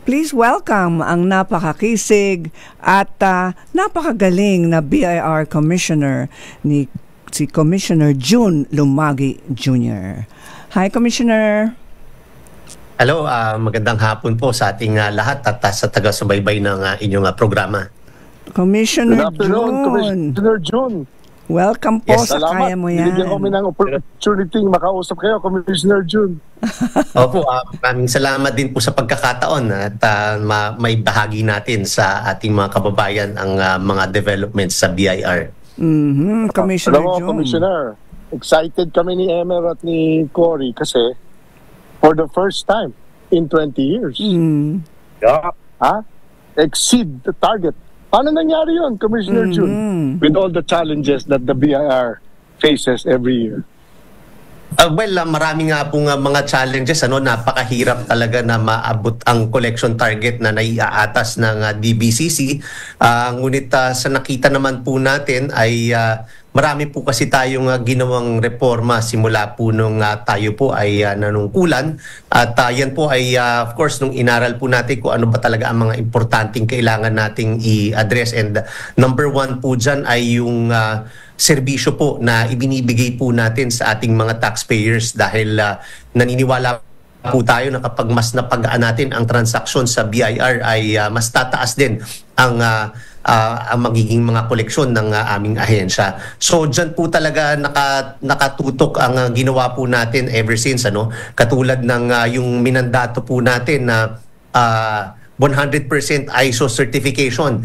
Please welcome ang napakakisig at napakagaling na BIR Commissioner si Commissioner June Lumagi Jr. Hi, Commissioner. Hello, magandang hapon po sa ating lahat at sa taga-subaybay ng inyong programa. Commissioner Good afternoon, June. Commissioner June. Welcome po sa Salamat. Kaya Mo Yan. Binigyan kami ng opportunity makausap kayo, Commissioner June. Opo, maraming salamat din po sa pagkakataon at may bahagi natin sa ating mga kababayan ang mga developments sa BIR. Commissioner Alam mo, June. Commissioner, excited kami ni Emer at ni Cory kasi for the first time in 20 years, exceed the target. Paano nangyari yun, Commissioner June, with all the challenges that the BIR faces every year? Marami nga pong mga challenges. Napakahirap talaga na maabot ang collection target na naiaatas ng DBCC. Ngunit sa nakita naman po natin ay marami po kasi tayong ginawang reforma simula po nung tayo po ay nanungkulan. At yan po ay of course nung inaral po natin kung ano ba talaga ang mga importanteng kailangan nating i-address. And number one po dyan ay yung serbisyo po na ibinibigay po natin sa ating mga taxpayers dahil naniniwala po tayo na kapag mas napagaan natin ang transaksyon sa BIR ay mas tataas din ang magiging mga koleksyon ng aming ahensya. So dyan po talaga nakatutok ang ginawa po natin ever since. Katulad ng yung minandato po natin na 100% ISO certification.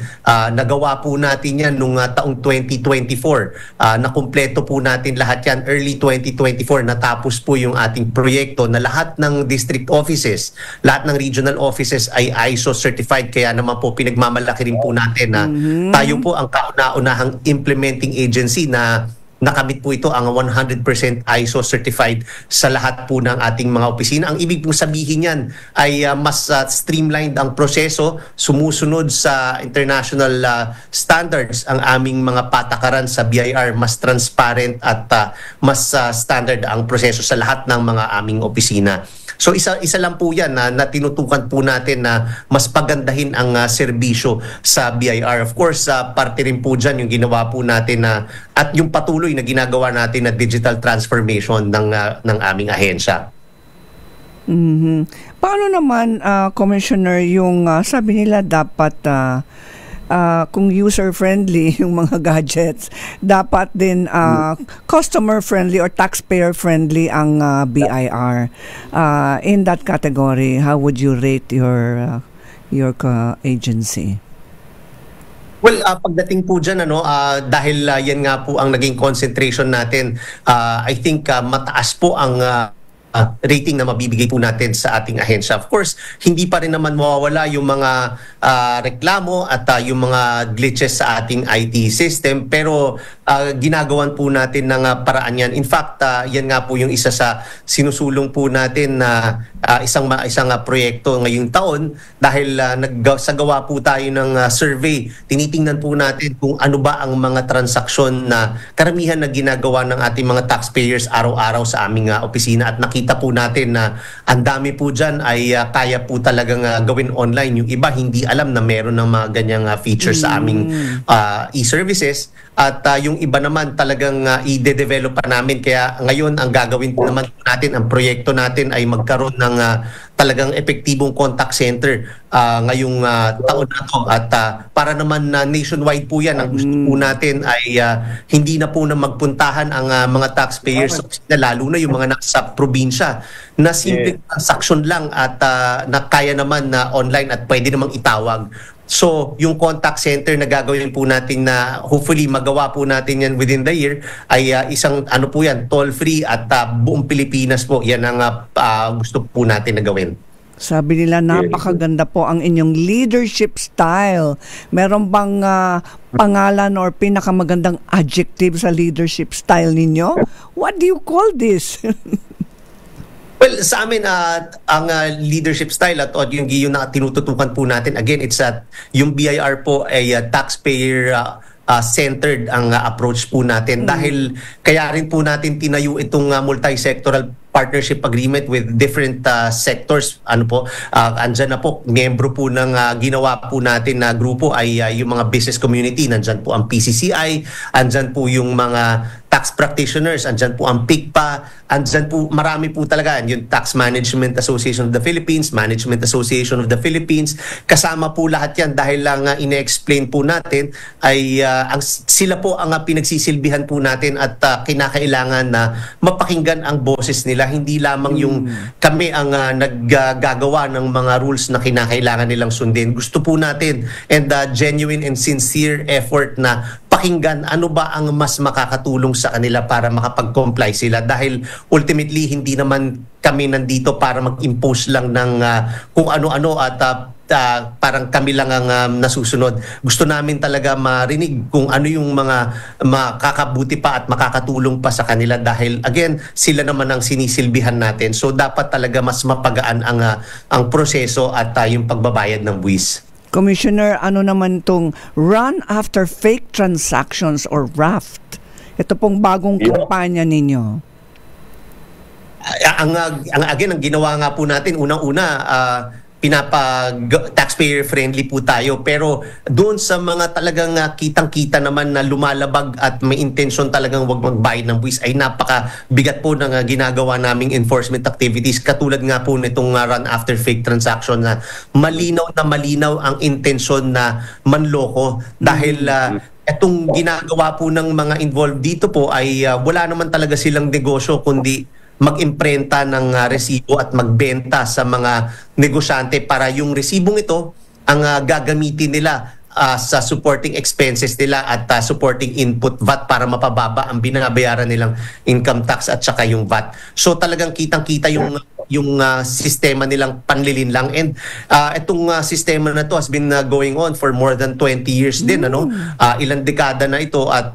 Nagawa po natin yan noong taong 2024. Nakumpleto po natin lahat yan early 2024. Natapos po yung ating proyekto na lahat ng district offices, lahat ng regional offices ay ISO certified. Kaya naman po pinagmamalaki rin po natin na tayo po ang kauna-unahang implementing agency na nakamit po ito ang 100% ISO certified sa lahat po ng ating mga opisina. Ang ibig pong sabihin yan ay mas streamlined ang proseso, sumusunod sa international standards ang aming mga patakaran sa BIR, mas transparent at mas standard ang proseso sa lahat ng mga aming opisina. So isa lang po yan na tinutukan po natin na mas pagandahin ang serbisyo sa BIR. Of course, parte rin po dyan yung ginawa po natin at yung patuloy na ginagawa natin na digital transformation ng aming ahensya. Paano naman, Commissioner, yung sabi nila dapat kung user-friendly yung mga gadgets, dapat din customer-friendly or taxpayer-friendly ang BIR. In that category, how would you rate your agency? Well, pagdating po dyan, dahil yan nga po ang naging concentration natin, I think mataas po ang rating na mabibigay po natin sa ating ahensya. Of course, hindi pa rin naman mawawala yung mga reklamo at yung mga glitches sa ating IT system, pero ginagawan po natin ng paraan yan. In fact, yan nga po yung isa sa sinusulong po natin na isang proyekto ngayong taon dahil nagsagawa po tayo ng survey. Tinitingnan po natin kung ano ba ang mga transaksyon na karamihan na ginagawa ng ating mga taxpayers araw-araw sa aming opisina at nakita po natin na ang dami po dyan ay kaya po talagang gawin online. Yung iba hindi alam na meron ng mga ganyang features sa aming e-services at yung iba naman talagang i-develop pa namin. Kaya ngayon ang gagawin naman natin, ang proyekto natin ay magkaroon ng talagang epektibong contact center ngayong taon na to at para naman nationwide po yan. Ang gusto po natin ay hindi na po na magpuntahan ang mga taxpayers lalo na yung mga nasa probinsya na simple transaction lang at na kaya naman na online at pwede namang itawag. So, yung contact center na gagawin po natin na hopefully magawa po natin yan within the year ay isang po yan, toll-free at buong Pilipinas po. Yan ang gusto po natin na gawin. Sabi nila napakaganda po ang inyong leadership style. Meron bang pangalan or pinakamagandang adjective sa leadership style ninyo? What do you call this? Well, sa amin, ang leadership style at yung na tinututukan po natin, again, it's yung BIR po ay taxpayer centered ang approach po natin. Dahil kaya rin po natin tinayo itong multi-sectoral partnership agreement with different sectors. Ano po, andyan na po, miyembro po ng ginawa po natin na grupo ay yung mga business community. Nandyan po ang PCCI, andyan po yung mga tax practitioners, andyan po ang PICPA, andyan po, marami po talaga, yung Tax Management Association of the Philippines, Management Association of the Philippines, kasama po lahat yan dahil lang ine-explain po natin ay sila po ang pinagsisilbihan po natin at kinakailangan na mapakinggan ang boses nila, hindi lamang yung kami ang naggagawa ng mga rules na kinakailangan nilang sundin. Gusto po natin and genuine and sincere effort na pakinggan ano ba ang mas makakatulong sa kanila para makapag-comply sila dahil ultimately hindi naman kami nandito para mag-impose lang ng kung ano-ano at parang kami lang ang nasusunod. Gusto namin talaga marinig kung ano yung mga makakabuti pa at makakatulong pa sa kanila dahil again, sila naman ang sinisilbihan natin. So dapat talaga mas mapagaan ang proseso at yung pagbabayad ng buwis. Commissioner, ano naman tong Run After Fake Transactions or RAFT? Ito pong bagong kampanya ninyo. Ang ginawa nga po natin, unang-una, taxpayer friendly po tayo pero doon sa mga talagang kitang-kita naman na lumalabag at may intention talagang wag magbayad ng buwis ay napakabigat po ng ginagawa naming enforcement activities katulad nga po nitong Run After Fake Transaction na malinaw ang intention na manloko dahil itong ginagawa po ng mga involved dito po ay wala naman talaga silang negosyo kundi mag-imprenta ng resibo at magbenta sa mga negosyante para yung resibong ito ang gagamitin nila sa supporting expenses nila at supporting input VAT para mapababa ang binabayaran nilang income tax at saka yung VAT. So talagang kitang-kita yung sistema nilang panlilinlang and itong sistema na to has been going on for more than 20 years din ilang dekada na ito at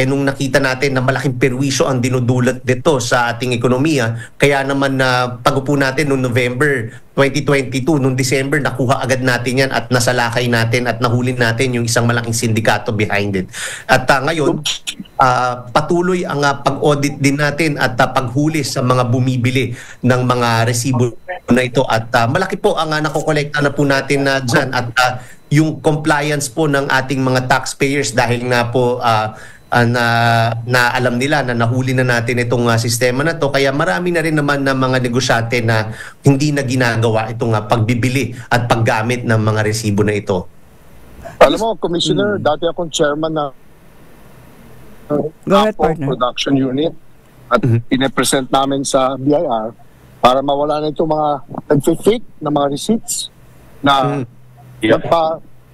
nung nakita natin na malaking perwisyo ang dinudulot dito sa ating ekonomiya kaya naman pag-upo natin noong November 2022, noong December nakuha agad natin yan at nasalakay natin at nahuli natin yung isang malaking sindikato behind it. At ngayon patuloy ang pag-audit din natin at paghuli sa mga bumibili ng mga resibo na ito at malaki po ang nakokolekta na po natin dyan at yung compliance po ng ating mga taxpayers dahil nga po na alam nila na nahuli na natin itong sistema na to kaya marami na rin naman na mga negosyante na hindi na ginagawa itong pagbibili at paggamit ng mga resibo na ito. Alam mo, Commissioner, dati akong chairman na production unit at pinapresent namin sa BIR para mawala na itong mga nag-fake na mga receipts na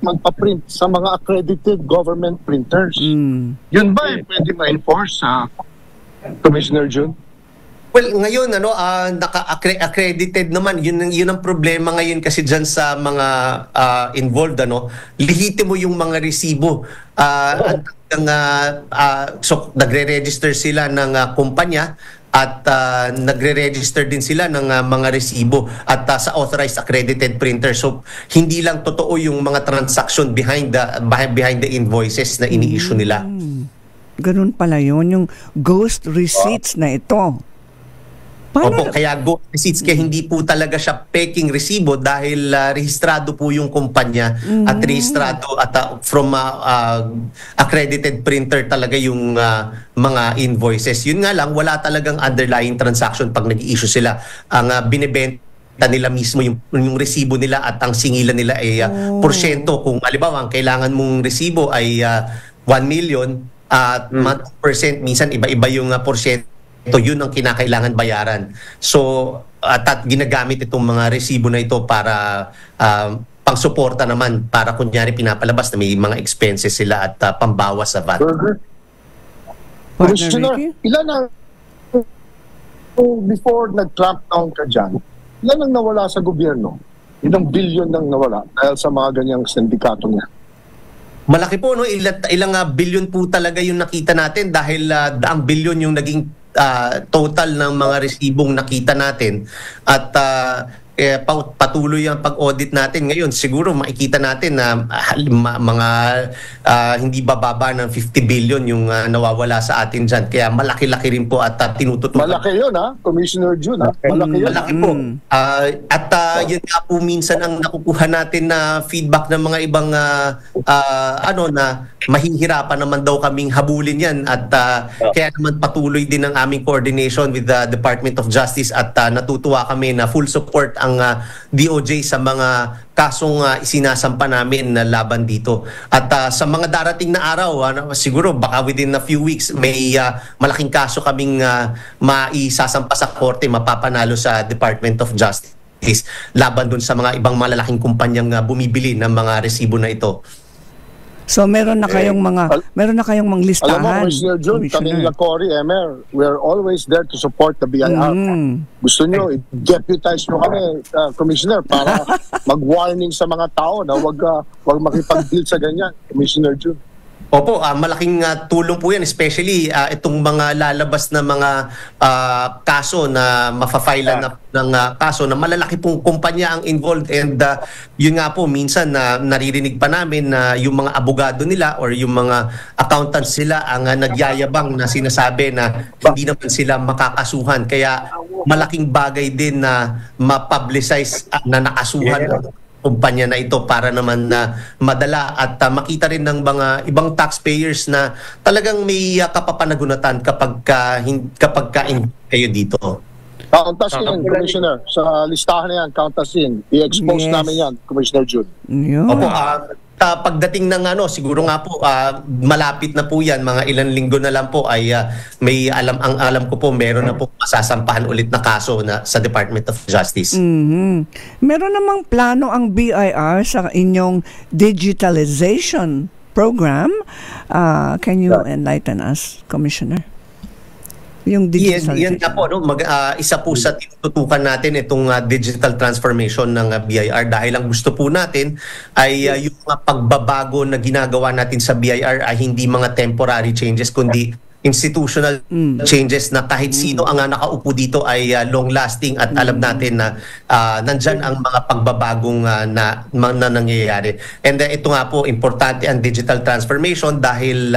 magpa-print sa mga accredited government printers. Yun ba pwede ma-enforce sa Commissioner Jun? Well, ngayon naka-accredited naman. Yun ang problema ngayon kasi diyan sa mga involved lihiti mo yung mga resibo. So nagre-register sila ng kumpanya at nagre-register din sila ng mga resibo at sa authorized accredited printer. So hindi lang totoo yung mga transaction behind the invoices na ini-issue nila. Ganun pala yun, yung ghost receipts na ito. Opo, kaya ghost receipts kaya hindi po talaga siya peking resibo dahil rehistrado po yung kumpanya at rehistrado at from accredited printer talaga yung mga invoices. Yun nga lang, wala talagang underlying transaction pag nag-i-issue sila. Ang binibenta nila mismo yung resibo nila at ang singilan nila ay porsyento. Kung halimbawa ang kailangan mong resibo ay 1 million at 1%, minsan iba-iba yung porsyento. Ito yun ang kinakailangan bayaran. So at ginagamit itong mga resibo na ito para pang-suporta naman para kunyari pinapalabas na may mga expenses sila at pambawas sa VAT. Commissioner, ilan ang before nag-clamp down ka dyan, ilan ang nawala sa gobyerno? Ilang bilyon nang nawala dahil sa mga ganyang sindikato niya? Malaki po, ilang bilyon po talaga yung nakita natin dahil daang bilyon yung naging total ng mga resibong nakita natin at patuloy ang pag-audit natin ngayon, siguro makikita natin na mga hindi bababa ng 50 billion yung nawawala sa atin dyan. Kaya malaki-laki rin po at tinututukan. Malaki yun, Commissioner Jun. Malaki yun. Malaki po. Yun nga po minsan ang nakukuha natin na feedback ng mga ibang na mahihirapan naman daw kaming habulin yan at kaya naman patuloy din ang aming coordination with the Department of Justice at natutuwa kami na full support ang DOJ sa mga kasong isinasampa namin na laban dito. At sa mga darating na araw, siguro baka within a few weeks, may malaking kaso kaming maisasampa sa korte, mapapanalo sa Department of Justice laban dun sa mga ibang malalaking kumpanyang bumibili ng mga resibo na ito. So meron na kayong mga listahan. Alam mo, Commissioner Jun, kaming Cory, Emer, we're always there to support the BIR. Gusto nyo, i-deputize nyo kami, Commissioner, para mag-warning sa mga tao na wag makipag-deal sa ganyan, Commissioner Jun. Opo, malaking tulong po yan, especially itong mga lalabas na mga kaso na mafa-file ng kaso na malalaki pong kumpanya ang involved and yun nga po minsan na naririnig pa namin na yung mga abogado nila or yung mga accountants sila ang nagyayabang na sinasabi na hindi naman sila makakasuhan. Kaya malaking bagay din na ma-publicize na nakasuhan kumpanya na ito para naman na madala at makita rin ng mga ibang taxpayers na talagang may kapapanagunatan kapag kayo dito. Count us in, Commissioner. Sa listahan na yan, count us in. I-expose namin yan, Commissioner Jun. Opo, pagdating ng siguro nga po malapit na po yan, mga ilang linggo na lang po ay may alam ko po meron na po masasampahan ulit na kaso na sa Department of Justice. Meron namang plano ang BIR sa inyong digitalization program. Can you enlighten us, Commissioner? Yung yan na po, isa po sa tinututukan natin itong digital transformation ng BIR dahil ang gusto po natin ay yung mga pagbabago na ginagawa natin sa BIR ay hindi mga temporary changes kundi institutional changes na kahit sino ang nakaupo dito ay long-lasting at alam natin na nandyan ang mga pagbabagong na nangyayari. And ito nga po, importante ang digital transformation dahil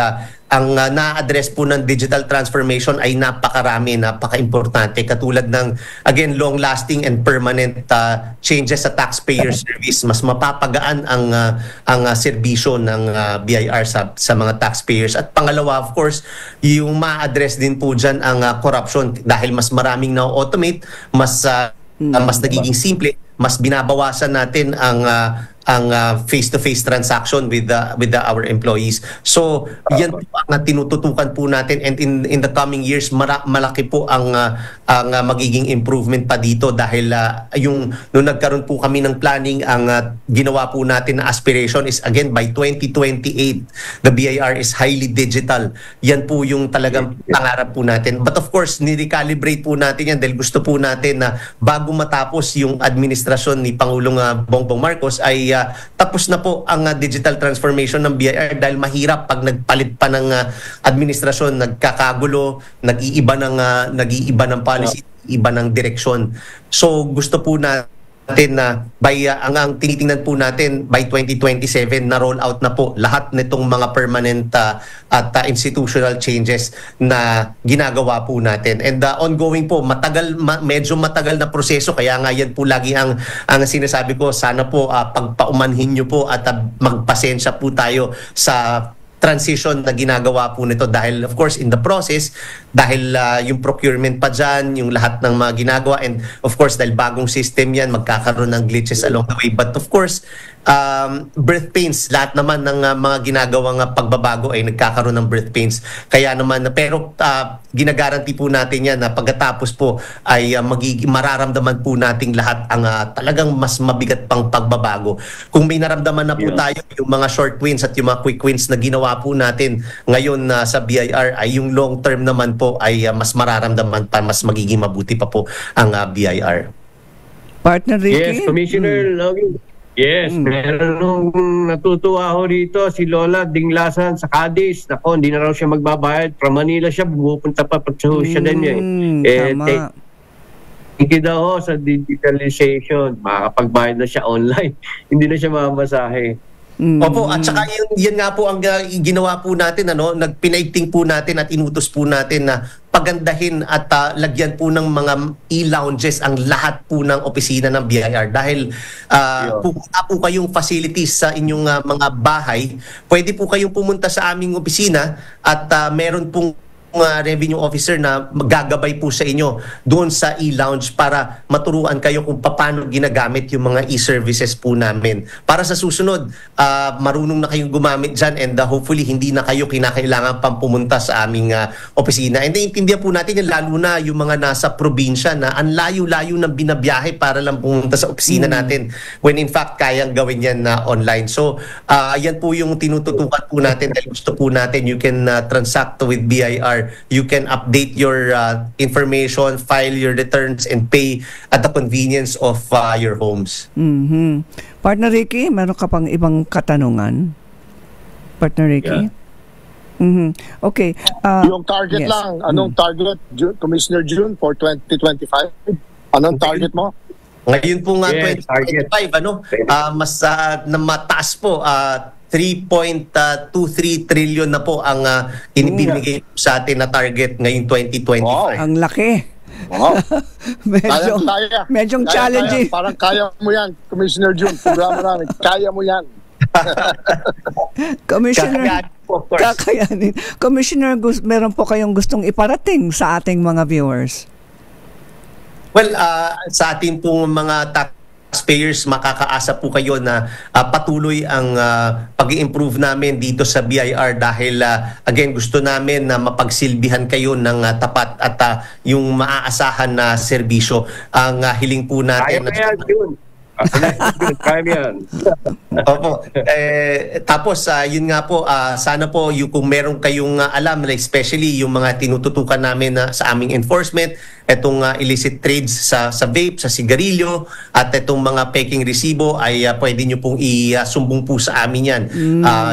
ang na-address po ng digital transformation ay napakarami, napaka-importante. Katulad ng, again, long-lasting and permanent changes sa taxpayer service. Mas mapapagaan ang serbisyo ng BIR sa mga taxpayers. At pangalawa, of course, yung ma-address din po dyan ang corruption dahil mas maraming na-automate, mas nagiging simple, mas binabawasan natin ang face-to-face transaction with our employees. So, yan po ang tinututukan po natin and in the coming years malaki po ang magiging improvement pa dito dahil nung nagkaroon po kami ng planning, ang ginawa po natin na aspiration is again by 2028 the BIR is highly digital. Yan po yung talagang pangarap po natin. But of course, ni-recalibrate po natin yan dahil gusto po natin na bago matapos yung administrasyon ni Pangulong Bongbong Marcos ay tapos na po ang digital transformation ng BIR dahil mahirap pag nagpalit pa ng administrasyon, nagkakagulo, nag-iiba ng policy, iba ng direksyon. So gusto po natin na ang tinitingnan po natin by 2027 na roll out na po lahat nitong mga permanent at institutional changes na ginagawa po natin. And ongoing po, medyo matagal na proseso kaya nga yan po lagi ang sinasabi ko, sana po pagpaumanhin nyo po at magpasensya po tayo sa transition na ginagawa po nito dahil of course in the process dahil yung procurement pa dyan, yung lahat ng mga ginagawa and of course dahil bagong system yan magkakaroon ng glitches along the way but of course birth pains, lahat naman ng mga ginagawang pagbabago ay nagkakaroon ng birth pains kaya naman pero ginagaranti po natin yan na pagkatapos po ay mararamdaman po nating lahat ang talagang mas mabigat pang pagbabago. Kung may naramdaman na po tayo yung mga short wins at yung mga quick wins na ginawa po natin ngayon sa BIR ay yung long term naman po ay mas mararamdaman pa, mas magiging mabuti pa po ang BIR. Partner Ricky? Yes, Commissioner Logie. Yes, meron nung natutuwa ako dito si Lola Dinglasan sa Cadiz. Nako, hindi na raw siya magbabayad. From Manila siya, pupunta pa siya din niya. Tama. Iki daw ho sa digitalization, makakapagbayad na siya online. Hindi na siya mamasahe. Opo, at saka yan nga po ang ginawa po natin, nagpinaigting po natin at inutos po natin na pagandahin at lagyan po ng mga e-lounges ang lahat po ng opisina ng BIR dahil pupunta po kayong facilities sa inyong mga bahay, pwede po kayong pumunta sa aming opisina at meron pong revenue officer na magagabay po sa inyo doon sa e-lounge para maturuan kayo kung paano ginagamit yung mga e-services po namin. Para sa susunod, marunong na kayong gumamit dyan and hopefully hindi na kayo kinakailangan pang pumunta sa aming opisina. And naiintindihan po natin yung lalo na yung mga nasa probinsya na ang layo-layo ng binabiyahe para lang pumunta sa opisina natin when in fact kayang gawin yan online. So, yan po yung tinututukan po natin dahil gusto po natin you can transact with BIR. You can update your information, file your returns, and pay at the convenience of your homes. Partner Ricky, meron ka pang ibang katanungan? Partner Ricky? Yeah. Okay. Yung target lang, anong target, Commissioner June, for 2025? Anong target mo? Ngayon po nga, Yes, 2025, mas na mataas po, 3.23 trillion na po ang inibinigay sa atin na target ngayong 2025. Wow. Ang laki. Wow. Medyo challenging. Parang kaya mo yan, Commissioner June. Programa namin, kaya mo yan. Commissioner, of course. kakayanin. Commissioner, meron po kayong gustong iparating sa ating mga viewers? Well, sa ating pong mga taxpayers, makakaasa po kayo na patuloy ang pag-i-improve namin dito sa BIR dahil again gusto namin na mapagsilbihan kayo ng tapat at yung maaasahan na serbisyo. Ang hiling po natin. Kaya yan, June. Kaya yan. Opo. Tapos, yun nga po, sana po kung meron kayong alam, especially yung mga tinututukan namin sa aming enforcement, itong illicit trades sa vape, sa sigarilyo, at itong mga peking resibo ay pwede nyo pong isumbong po sa amin yan.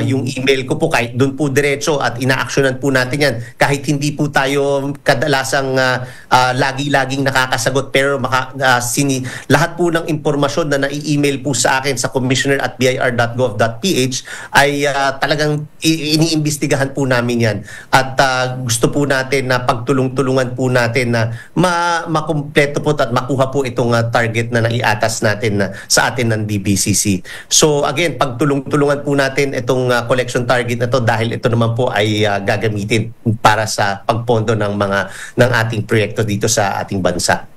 Yung email ko po, kahit doon po diretso at ina-actionan po natin yan. Kahit hindi po tayo kadalasang lagi-laging nakakasagot, pero lahat po ng impormasyon na nai-email po sa akin sa commissioner@bir.gov.ph ay talagang iniimbestigahan po namin yan. At gusto po natin na pagtulong-tulungan po natin na makumpleto po at makuha po itong target na naiatas natin sa atin ng DBCC. So again, pagtulong-tulungan po natin itong collection target na to dahil ito naman po ay gagamitin para sa pagpondo ng ating proyekto dito sa ating bansa.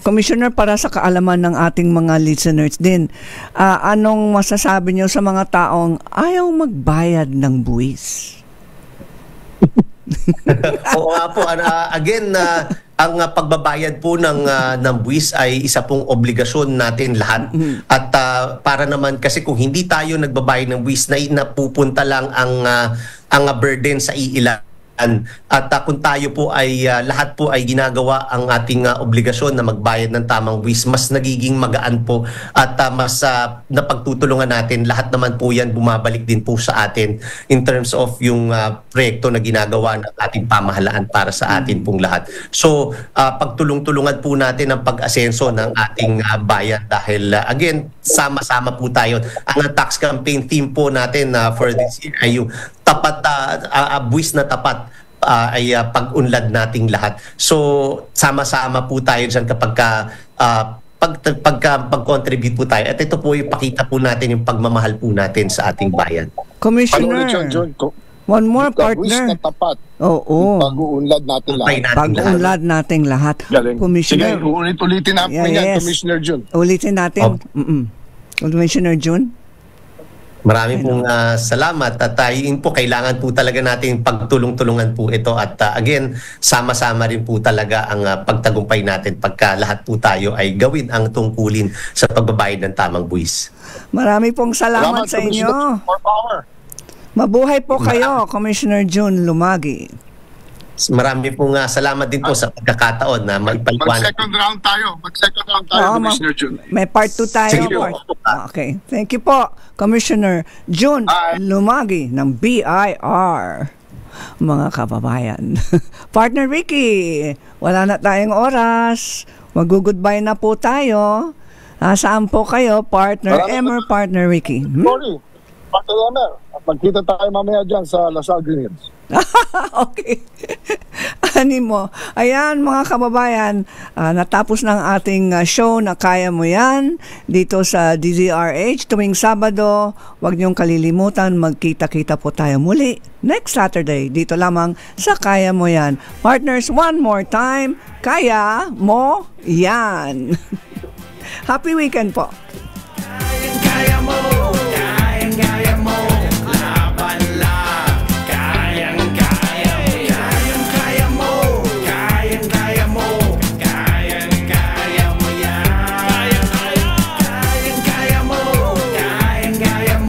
Commissioner, para sa kaalaman ng ating mga listeners din, anong masasabi niyo sa mga taong ayaw magbayad ng buwis? Oo nga po. Again, ang pagbabayad po ng buwis ay isa pong obligasyon natin lahat. At para naman kasi kung hindi tayo nagbabayad ng buwis, napupunta lang ang burden sa iilan. At kung tayo po ay lahat po ay ginagawa ang ating obligasyon na magbayad ng tamang buwis, mas nagiging magaan po at mas napagtutulungan natin. Lahat naman po yan bumabalik din po sa atin in terms of yung proyekto na ginagawa ng ating pamahalaan para sa atin pong lahat. So pagtulong-tulungan po natin ang pag-asenso ng ating bayan dahil again, sama-sama po tayo. Ang tax campaign theme po natin for this year ay yung tapat, buwis na tapat ay pag-unlad nating lahat. So, sama-sama po tayo dyan kapag pag-contribute po tayo. At ito po yung pakita po natin yung pagmamahal po natin sa ating bayan. Commissioner, one more partner. Oo. Pag-uunlad natin lahat. Pag-uunlad nating lahat. Commissioner. Sige, ulit-ulitin natin yan, Commissioner June. Ulitin natin. Commissioner June. Maraming pong salamat at yun po, kailangan po talaga natin pagtulong-tulungan po ito at again, sama-sama rin po talaga ang pagtagumpay natin pagka lahat po tayo ay gawin ang tungkulin sa pagbabayad ng tamang buwis. Marami pong salamat sa inyo. Mabuhay po kayo, Commissioner June Lumagi. Marami pong salamat din po sa pagkakataon na maipaliwanag. Mag-second round tayo, Commissioner June. May part 2 tayo. Sige po. Okay. Thank you po, Commissioner June Lumagi ng BIR. mga kababayan. Partner Ricky, wala na tayong oras. Mag-goodbye na po tayo. Saan po kayo, Partner Emer, Partner Ricky? Sorry, Partner Emer. At magkita tayo mamaya dyan sa Lasal Green Hills. Okay. Animo. Ayan mga kababayan, natapos ng ating show na Kaya Mo Yan dito sa DZRH tuwing Sabado. Huwag niyong kalilimutan, magkita-kita po tayo muli next Saturday dito lamang sa Kaya Mo Yan. Partners, one more time, Kaya Mo Yan. Happy weekend po.